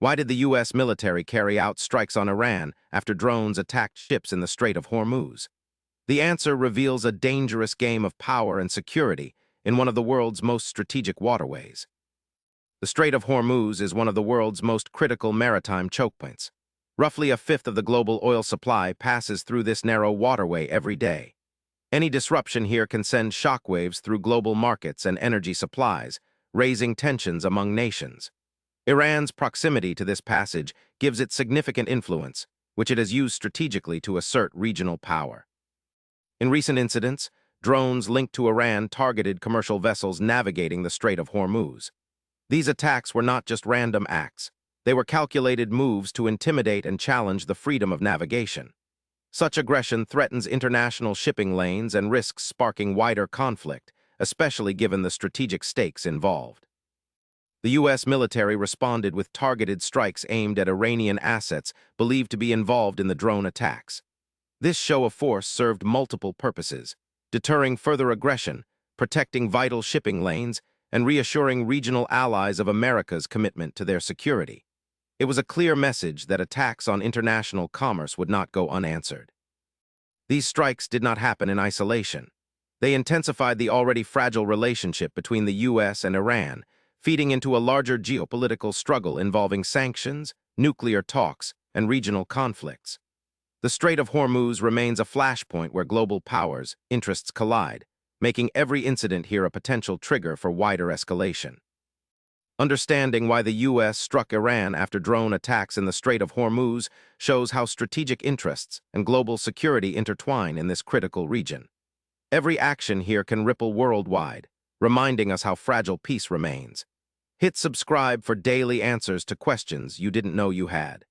Why did the U.S. military carry out strikes on Iran after drones attacked ships in the Strait of Hormuz? The answer reveals a dangerous game of power and security in one of the world's most strategic waterways. The Strait of Hormuz is one of the world's most critical maritime choke points. Roughly a fifth of the global oil supply passes through this narrow waterway every day. Any disruption here can send shockwaves through global markets and energy supplies, raising tensions among nations. Iran's proximity to this passage gives it significant influence, which it has used strategically to assert regional power. In recent incidents, drones linked to Iran targeted commercial vessels navigating the Strait of Hormuz. These attacks were not just random acts. They were calculated moves to intimidate and challenge the freedom of navigation. Such aggression threatens international shipping lanes and risks sparking wider conflict, especially given the strategic stakes involved. The U.S. military responded with targeted strikes aimed at Iranian assets believed to be involved in the drone attacks. This show of force served multiple purposes: deterring further aggression, protecting vital shipping lanes, and reassuring regional allies of America's commitment to their security. It was a clear message that attacks on international commerce would not go unanswered. These strikes did not happen in isolation. They intensified the already fragile relationship between the U.S. and Iran, feeding into a larger geopolitical struggle involving sanctions, nuclear talks, and regional conflicts. The Strait of Hormuz remains a flashpoint where global powers' interests collide, making every incident here a potential trigger for wider escalation. Understanding why the U.S. struck Iran after drone attacks in the Strait of Hormuz shows how strategic interests and global security intertwine in this critical region. Every action here can ripple worldwide, reminding us how fragile peace remains. Hit subscribe for daily answers to questions you didn't know you had.